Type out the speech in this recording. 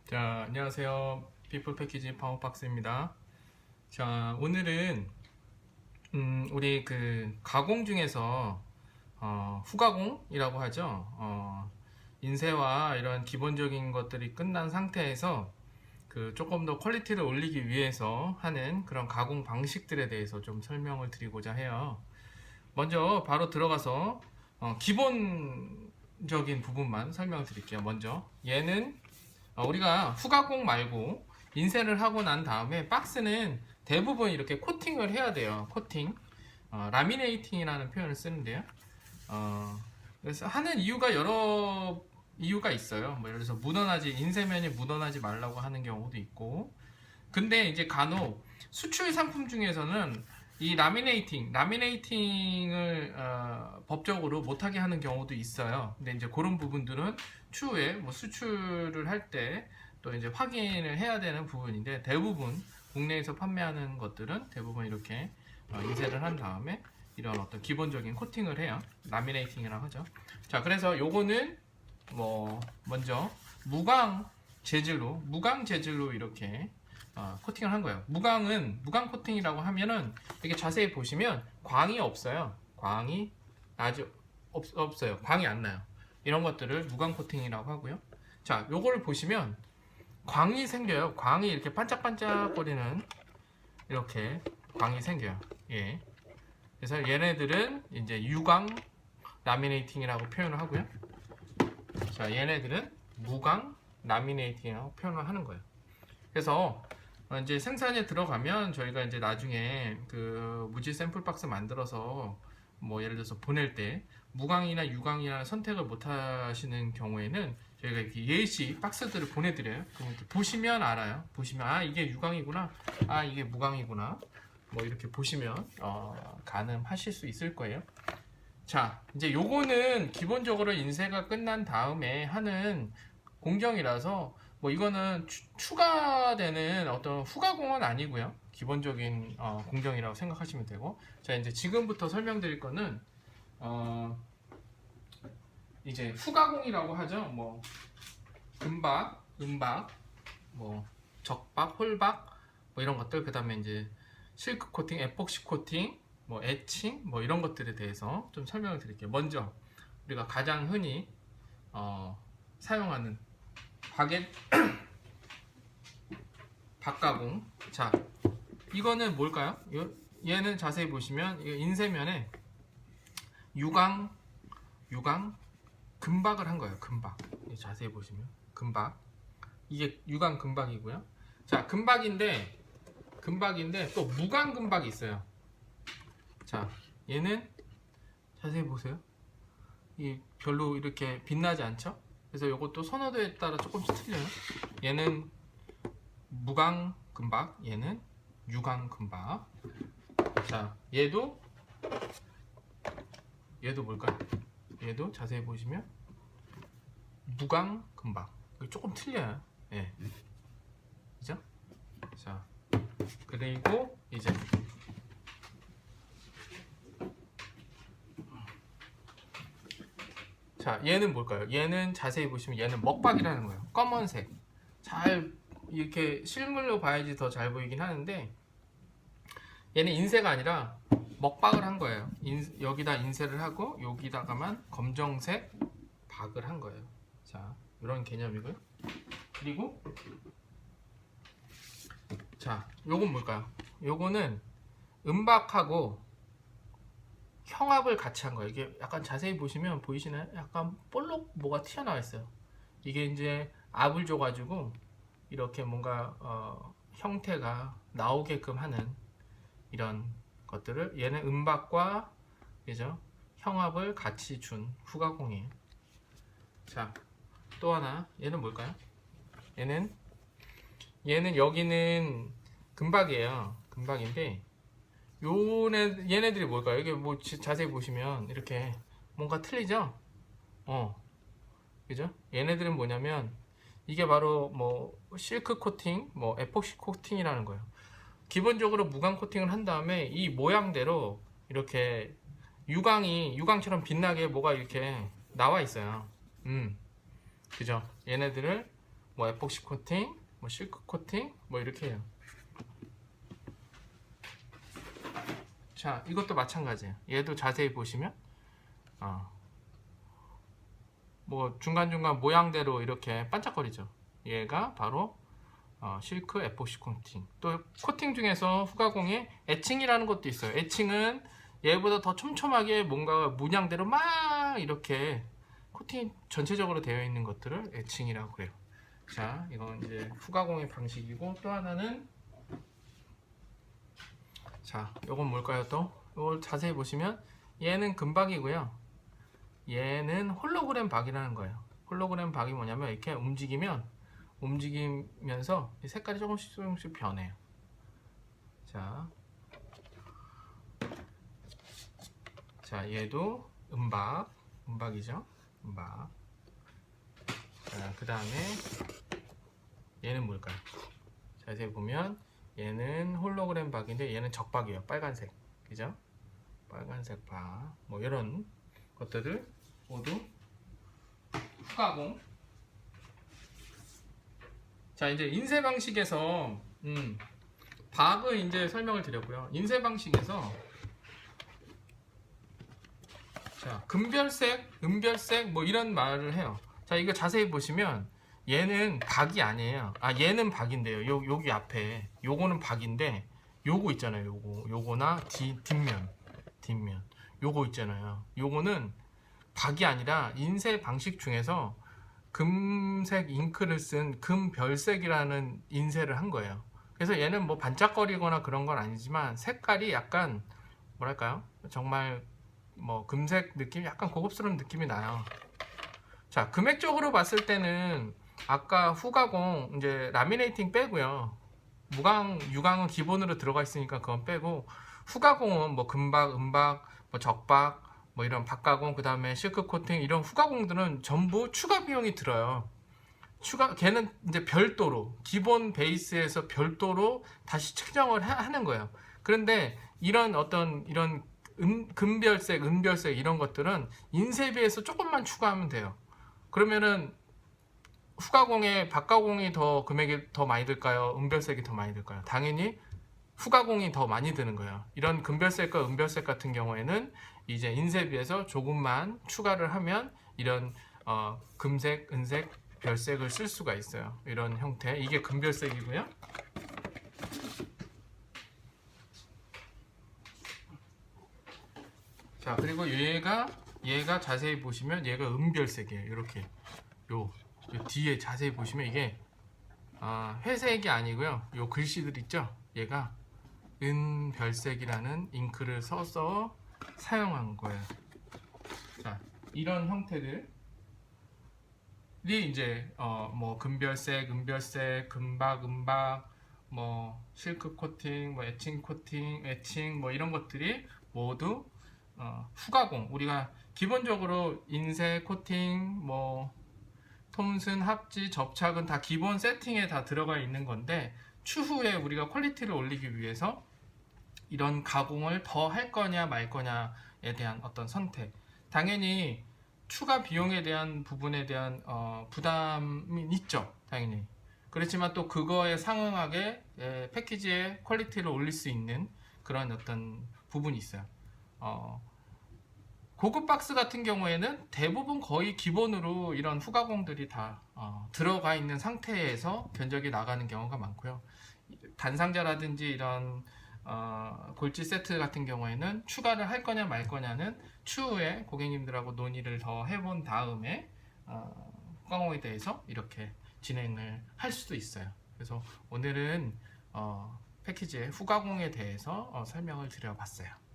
자, 안녕하세요. 피플 패키지 파워박스입니다. 자, 오늘은 우리 그 가공 중에서 후가공이라고 하죠. 인쇄와 이런 기본적인 것들이 끝난 상태에서 그 조금 더 퀄리티를 올리기 위해서 하는 그런 가공 방식들에 대해서 좀 설명을 드리고자 해요. 먼저 바로 들어가서 기본적인 부분만 설명드릴게요. 먼저 얘는 우리가 후가공 말고 인쇄를 하고 난 다음에 박스는 대부분 이렇게 코팅을 해야 돼요. 코팅, 라미네이팅이라는 표현을 쓰는데요. 그래서 하는 이유가 여러 이유가 있어요. 뭐 예를 들어서 묻어나지, 인쇄면이 묻어나지 말라고 하는 경우도 있고, 근데 이제 간혹 수출 상품 중에서는 이 라미네이팅을 법적으로 못하게 하는 경우도 있어요. 근데 이제 그런 부분들은 추후에 뭐 수출을 할 때 또 이제 확인을 해야 되는 부분인데, 대부분 국내에서 판매하는 것들은 대부분 이렇게 인쇄를 한 다음에 이런 어떤 기본적인 코팅을 해요. 라미네이팅이라고 하죠. 자, 그래서 요거는 뭐 먼저 무광 재질로 이렇게 코팅을 한 거예요. 무광 코팅이라고 하면은 이게 자세히 보시면 광이 없어요. 광이 아주 없어요. 광이 안 나요. 이런 것들을 무광 코팅이라고 하고요. 자, 요거를 보시면 광이 생겨요. 광이 이렇게 반짝반짝거리는 이렇게 광이 생겨요. 예. 그래서 얘네들은 이제 유광 라미네이팅이라고 표현을 하고요. 자, 얘네들은 무광 라미네이팅이라고 표현을 하는 거예요. 그래서 이제 생산에 들어가면 저희가 이제 나중에 그 무지 샘플 박스 만들어서 뭐 예를 들어서 보낼 때 무광이나 유광이나 선택을 못 하시는 경우에는 저희가 이렇게 예시 박스들을 보내드려요. 그럼 보시면 알아요. 보시면 이게 유광이구나, 이게 무광이구나, 뭐 이렇게 보시면 가늠하실 수 있을 거예요. 자, 이제 요거는 기본적으로 인쇄가 끝난 다음에 하는 공정이라서 뭐 이거는 추가되는 어떤 후가공은 아니고요. 기본적인 공정이라고 생각하시면 되고, 자, 이제 지금부터 설명드릴 거는 이제 후가공이라고 하죠. 뭐 금박, 은박, 뭐 적박, 홀박, 뭐 이런 것들, 그 다음에 이제 실크 코팅, 에폭시 코팅, 뭐 에칭, 뭐 이런 것들에 대해서 좀 설명을 드릴게요. 먼저 우리가 가장 흔히 사용하는 박가공. 자, 이거는 뭘까요? 얘는 자세히 보시면 인쇄면에 유광 금박을 한 거예요. 금박. 자세히 보시면 금박. 이게 유광 금박이고요. 자, 금박인데 또 무광 금박이 있어요. 자, 얘는 자세히 보세요. 이 별로 이렇게 빛나지 않죠? 그래서 이것도 선호도에 따라 조금씩 틀려요. 얘는 무광 금박, 얘는 유광 금박. 자, 얘도 뭘까요? 얘도 자세히 보시면 무광 금박. 조금 틀려요. 예. 그죠? 자, 그리고 이제 자, 얘는 뭘까요? 얘는 자세히 보시면 얘는 먹박이라는 거예요. 검은색. 잘 이렇게 실물로 봐야지 더 잘 보이긴 하는데, 얘는 인쇄가 아니라 먹박을 한 거예요. 여기다 인쇄를 하고 여기다가만 검정색 박을 한 거예요. 자, 이런 개념이고요. 그리고 자, 요건 뭘까요? 요거는 은박하고 형압을 같이 한 거예요. 이게 약간 자세히 보시면 보이시나요? 약간 볼록 뭐가 튀어나와 있어요. 이게 이제 압을 줘가지고 이렇게 뭔가 형태가 나오게끔 하는 이런 것들을, 얘는 은박과 그죠? 형압을 같이 준 후가공이에요. 자, 또 하나, 얘는 뭘까요? 얘는 여기는 금박이에요. 금박인데 얘네들이 뭘까요? 이게 뭐 자세히 보시면 이렇게 뭔가 틀리죠? 그죠? 얘네들은 뭐냐면 이게 바로 뭐 실크 코팅, 뭐 에폭시 코팅이라는 거예요. 기본적으로 무광 코팅을 한 다음에 이 모양대로 이렇게 유광처럼 빛나게 뭐가 이렇게 나와 있어요. 그죠? 얘네들을 뭐 에폭시 코팅, 뭐 실크 코팅, 뭐 이렇게 해요. 자, 이것도 마찬가지예요. 얘도 자세히 보시면 뭐 중간중간 모양대로 이렇게 반짝거리죠. 얘가 바로 실크 에폭시 코팅. 또 코팅 중에서 후가공에 에칭이라는 것도 있어요. 에칭은 얘보다 더 촘촘하게 뭔가 문양대로 막 이렇게 코팅 전체적으로 되어 있는 것들을 에칭이라고 그래요. 자, 이건 이제 후가공의 방식이고, 또 하나는, 자, 이건 뭘까요? 또 이걸 자세히 보시면 얘는 금박이고요. 얘는 홀로그램 박이라는 거예요. 홀로그램 박이 뭐냐면 이렇게 움직이면서 색깔이 조금씩 변해요. 자, 얘도 은박이죠. 은박. 자, 그 다음에 얘는 뭘까요? 자세히 보면 얘는 홀로그램 박인데 얘는 적박이에요. 빨간색. 그죠? 빨간색 박. 뭐 이런 것들을 모두 후가공. 자, 이제 인쇄 방식에서 박을 이제 설명을 드렸고요. 인쇄 방식에서 자, 금별색, 은별색 뭐 이런 말을 해요. 자, 이거 자세히 보시면 얘는 박이 아니에요. 얘는 박인데요. 여기 앞에 요거는 박인데 요거 있잖아요. 요거나 뒷면 요거 있잖아요. 요거는 박이 아니라 인쇄 방식 중에서 금색 잉크를 쓴 금별색이라는 인쇄를 한 거예요. 그래서 얘는 뭐 반짝거리거나 그런 건 아니지만 색깔이 약간 뭐랄까요? 정말 뭐 금색 느낌, 약간 고급스러운 느낌이 나요. 자, 금액적으로 봤을 때는 아까 후가공 이제 라미네이팅 빼고요. 무광, 유광은 기본으로 들어가 있으니까 그건 빼고, 후가공은 뭐 금박, 은박, 뭐 적박, 뭐 이런 박가공, 그 다음에 실크 코팅, 이런 후가공들은 전부 추가 비용이 들어요. 걔는 이제 별도로, 기본 베이스에서 별도로 다시 측정을 하는 거예요. 그런데 이런 금별색, 은별색 이런 것들은 인쇄비에서 조금만 추가하면 돼요. 그러면은 후가공에 박가공이 더 금액이 더 많이 들까요? 은별색이 더 많이 들까요? 당연히 후가공이 더 많이 드는 거예요. 이런 금별색과 은별색 같은 경우에는 이제 인쇄비에서 조금만 추가를 하면 이런 금색, 은색, 별색을 쓸 수가 있어요. 이런 형태. 이게 금별색이고요. 자, 그리고 얘가 자세히 보시면 얘가 은별색이에요. 이렇게 요 뒤에 자세히 보시면 이게 회색이 아니고요. 요 글씨들 있죠? 얘가 은별색이라는 잉크를 써서 사용한 거예요. 자, 이런 형태들이 이제 뭐 금별색, 은별색, 금박, 은박, 뭐 실크 코팅, 뭐 에칭 코팅, 에칭 뭐 이런 것들이 모두 후가공. 우리가 기본적으로 인쇄, 코팅, 뭐 톰슨, 합지, 접착은 다 기본 세팅에 다 들어가 있는 건데, 추후에 우리가 퀄리티를 올리기 위해서 이런 가공을 더 할 거냐 말 거냐에 대한 어떤 선택. 당연히 추가 비용에 대한 부분에 대한 부담이 있죠. 당연히. 그렇지만 또 그거에 상응하게 패키지의 퀄리티를 올릴 수 있는 그런 어떤 부분이 있어요. 고급 박스 같은 경우에는 대부분 거의 기본으로 이런 후가공들이 다 들어가 있는 상태에서 견적이 나가는 경우가 많고요. 단상자라든지 이런 골지 세트 같은 경우에는 추가를 할 거냐 말 거냐는 추후에 고객님들하고 논의를 더 해본 다음에 후가공에 대해서 이렇게 진행을 할 수도 있어요. 그래서 오늘은 패키지의 후가공에 대해서 설명을 드려봤어요.